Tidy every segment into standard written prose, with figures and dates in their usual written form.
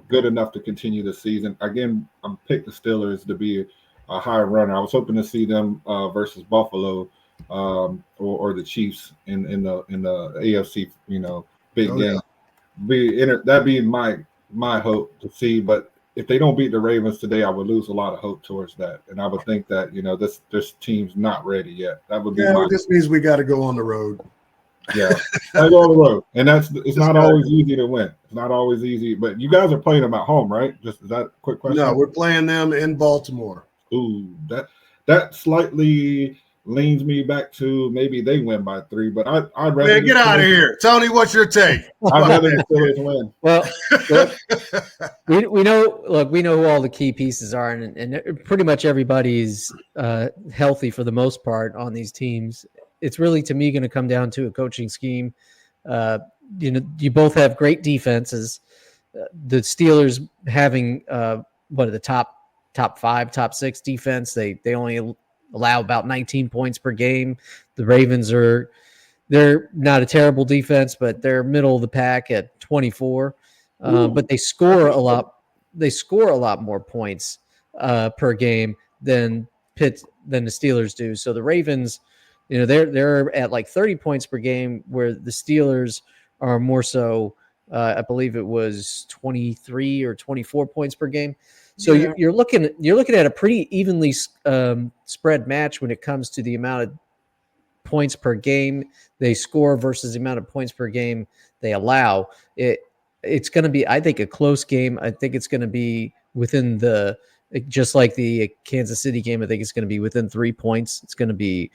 good enough to continue the season. Again, I'm picked the Steelers to be a high runner. I was hoping to see them versus Buffalo or the Chiefs in the AFC, big game. Yeah. That'd be my hope to see. But if they don't beat the Ravens today, I would lose a lot of hope towards that. And I would think that this team's not ready yet. That would be this means we got to go on the road. Yeah, I go on the road, and it's not always easy to win. It's not always easy, but you guys are playing them at home, right? Is that a quick question? No, we're playing them in Baltimore. Ooh, that slightly leans me back to maybe they win by 3, but I'd rather get out of here, Tony. What's your take? I'd rather the Steelers win. Well, we know. Look, we know who all the key pieces are, and pretty much everybody's healthy for the most part on these teams. It's really, to me, going to come down to a coaching scheme. You both have great defenses. The Steelers having one of the top 5, top 6 defense. They only allow about 19 points per game. The Ravens they're not a terrible defense, but they're middle of the pack at 24. But they score a lot. They score a lot more points per game than the Steelers do. So the Ravens, they're at like 30 points per game, where the Steelers are more so. I believe it was 23 or 24 points per game. So you're looking at a pretty evenly spread match when it comes to the amount of points per game they score versus the amount of points per game they allow. It's going to be, I think, a close game. I think it's going to be within just like the Kansas City game. I think it's going to be within 3 points. It's going to be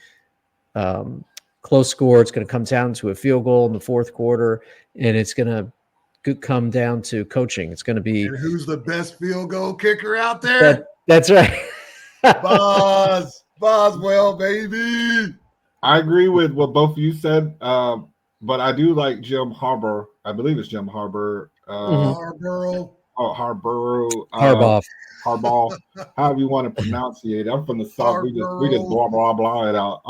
close score. It's going to come down to a field goal in the fourth quarter, and it's going to come down to coaching. It's going to be who's the best field goal kicker out there? That's right. Boswell, baby. I agree with what both of you said, but I do like Jim Harbaugh. I believe it's Jim Harbaugh. Harbaugh. Harbaugh. However you want to pronunciate it. I'm from the South. We just blah blah blah it out.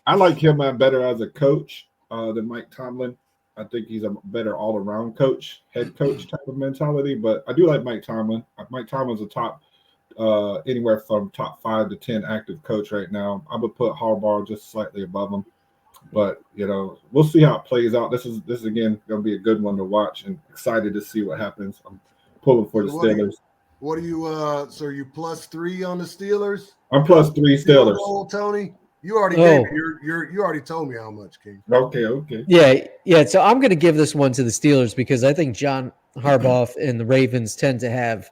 I like him better as a coach than Mike Tomlin. I think he's a better all-around coach, head coach type of mentality. But I do like Mike Tomlin. Mike Tomlin's a top, anywhere from top 5 to 10 active coach right now. I would put Harbaugh just slightly above him. But we'll see how it plays out. This is again going to be a good one to watch, and excited to see what happens. I'm pulling for the Steelers. What are you? So are you +3 on the Steelers? I'm +3 Steelers. Tony. You already gave me you already told me how much, King. Okay. Yeah. So I'm going to give this one to the Steelers because I think John Harbaugh and the Ravens tend to have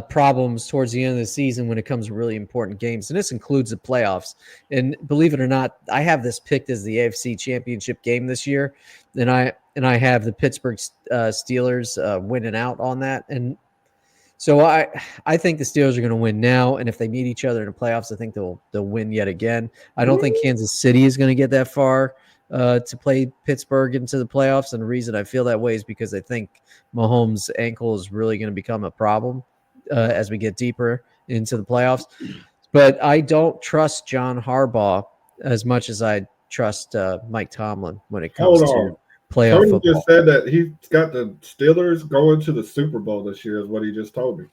problems towards the end of the season when it comes to really important games, and this includes the playoffs. And believe it or not, I have this picked as the AFC Championship game this year, and I have the Pittsburgh Steelers winning out on that. And so I think the Steelers are going to win now, and if they meet each other in the playoffs, I think they'll win yet again. I don't think Kansas City is going to get that far to play Pittsburgh into the playoffs, and the reason I feel that way is because I think Mahomes' ankle is really going to become a problem as we get deeper into the playoffs. But I don't trust John Harbaugh as much as I trust Mike Tomlin when it comes to playoff Tony football. Just said that he's got the Steelers going to the Super Bowl this year is what he just told me.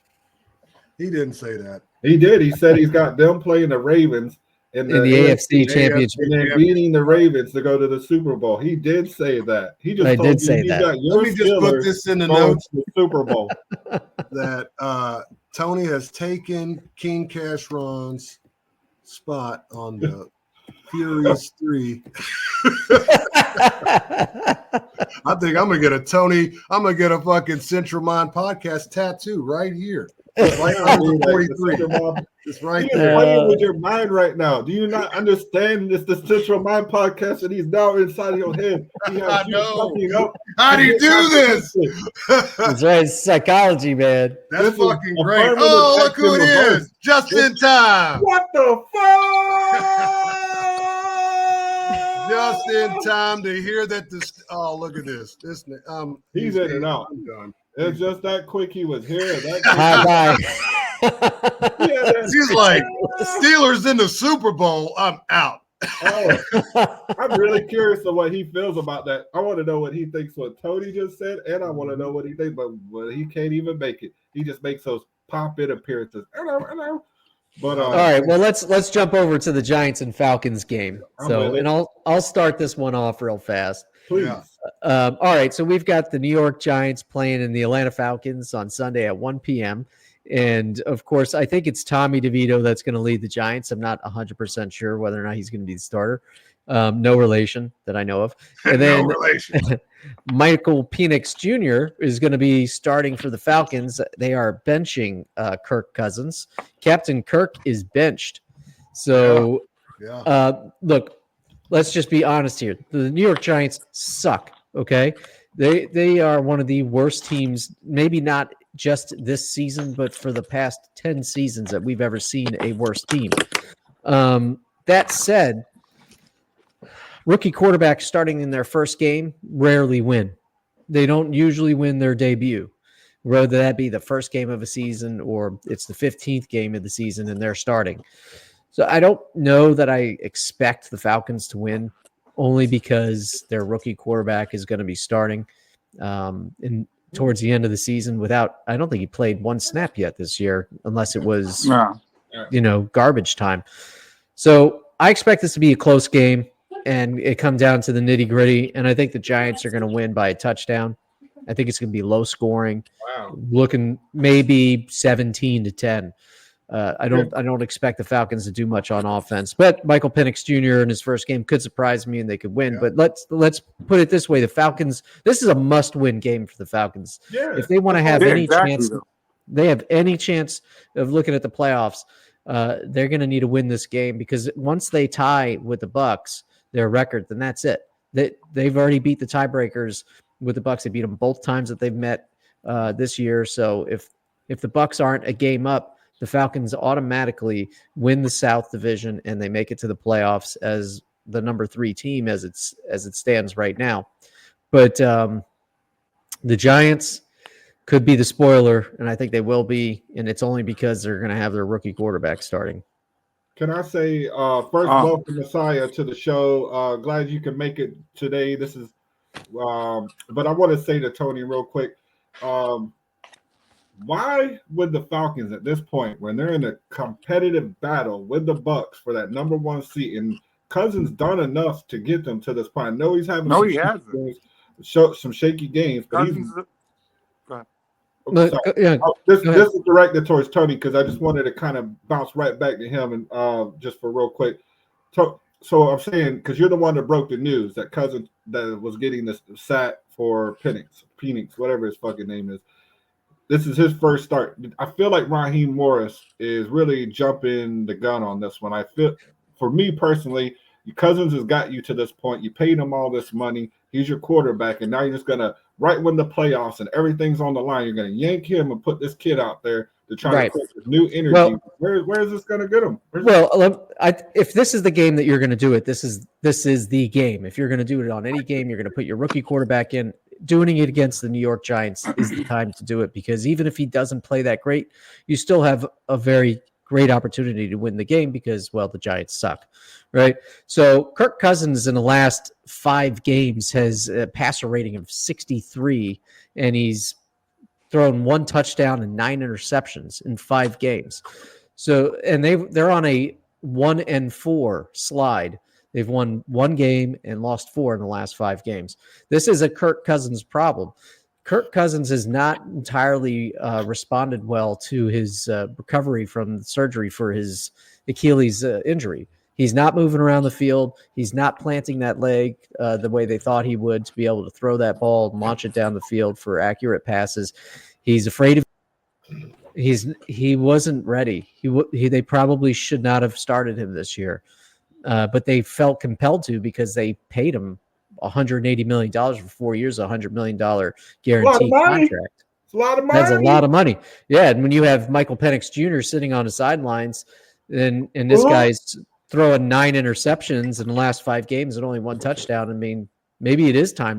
He didn't say that. He did. He said he's got them playing the Ravens in the AFC Championship and then beating the Ravens to go to the Super Bowl. He did say that. He just told say you that. Got your Let me just put this in the notes. The Super Bowl. That Tony has taken King Cash Ron's spot on the Furious 3. I think I'm gonna get a fucking Central Mind podcast tattoo right here. Right on 43. It's right there. You're playing with your mind right now. Do you not understand this? The Central Mind podcast, and he's now inside of your head. I know. How do you do this? That's right. It's psychology, man. That's fucking great. Oh, look who it is. Just in time. What the fuck? Just in time to hear that this. Oh, look at this. He's in and out. I'm done. It's just that quick he was here. Bye. She's like, Steelers in the Super Bowl. I'm out. Oh, I'm really curious of what he feels about that. I want to know what he thinks what Tony just said, and I want to know what he thinks, but he can't even make it. He just makes those pop-in appearances. Hello. But all right, well let's jump over to the Giants and Falcons game. And I'll start this one off real fast. Please. Yeah. All right, so we've got the New York Giants playing in the Atlanta Falcons on Sunday at 1 p.m. And, of course, I think it's Tommy DeVito that's going to lead the Giants. I'm not 100% sure whether or not he's going to be the starter. No relation that I know of. And then Michael Penix Jr. is going to be starting for the Falcons. They are benching Kirk Cousins. Captain Kirk is benched. So, look, let's just be honest here. The New York Giants suck, okay? They are one of the worst teams, maybe not just this season, but for the past 10 seasons that we've ever seen a worse team. That said, rookie quarterbacks starting in their first game rarely win. They don't usually win their debut, whether that be the first game of a season or it's the 15th game of the season and they're starting. So I don't know that I expect the Falcons to win, only because their rookie quarterback is going to be starting towards the end of the season I don't think he played one snap yet this year, unless it was, garbage time. So I expect this to be a close game, and it comes down to the nitty gritty. And I think the Giants are going to win by a touchdown. I think it's going to be low scoring, looking maybe 17-10. I don't expect the Falcons to do much on offense, but Michael Penix Jr. in his first game could surprise me and they could win. Yeah. But let's put it this way: the Falcons. This is a must-win game for the Falcons. Yeah. If they want to have chance, they have any chance of looking at the playoffs. They're going to need to win this game, because once they tie with the Bucs, their record, then that's it. They've already beat the tiebreakers with the Bucs. They beat them both times that they've met this year. So if the Bucs aren't a game up, the Falcons automatically win the South Division and they make it to the playoffs as the number 3 team as it stands right now. But the Giants could be the spoiler, and I think they will be, and it's only because they're going to have their rookie quarterback starting. Can I say first, welcome Messiah to the show. Glad you can make it today. This is, but I want to say to Tony real quick. Why would the Falcons at this point, when they're in a competitive battle with the Bucs for that number 1 seat, and Cousins done enough to get them to this point? I know he's having some shaky games, but this is directed towards Tony, because I just wanted to kind of bounce right back to him and just for real quick. So I'm saying, because you're the one that broke the news that Cousins that was getting this sat for Penix, whatever his fucking name is. This is his first start. I feel like Raheem Morris is really jumping the gun on this one. I feel, for me personally, Cousins has got you to this point. You paid him all this money. He's your quarterback, and now you're just going to, right when the playoffs and everything's on the line, you're going to yank him and put this kid out there to try to put this new energy. Well, where is this going to get him? If this is the game that you're going to do it, this is the game. If you're going to do it on any game, you're going to put your rookie quarterback in. Doing it against the New York Giants is the time to do it, because even if he doesn't play that great, you still have a very great opportunity to win the game, because, well, the Giants suck, right? So Kirk Cousins in the last 5 games has a passer rating of 63, and he's thrown 1 touchdown and 9 interceptions in 5 games. So, and they're on a 1-4 slide. They've won 1 game and lost 4 in the last 5 games. This is a Kirk Cousins problem. Kirk Cousins has not entirely responded well to his recovery from surgery for his Achilles injury. He's not moving around the field. He's not planting that leg the way they thought he would, to be able to throw that ball and launch it down the field for accurate passes. He's afraid of. He wasn't ready. They probably should not have started him this year. But they felt compelled to, because they paid him $180 million for 4 years, $100 million guaranteed contract. It's a lot of money. That's a lot of money. Yeah, and when you have Michael Penix Jr. sitting on the sidelines, and this guy's throwing 9 interceptions in the last 5 games and only 1 touchdown, I mean, maybe it is time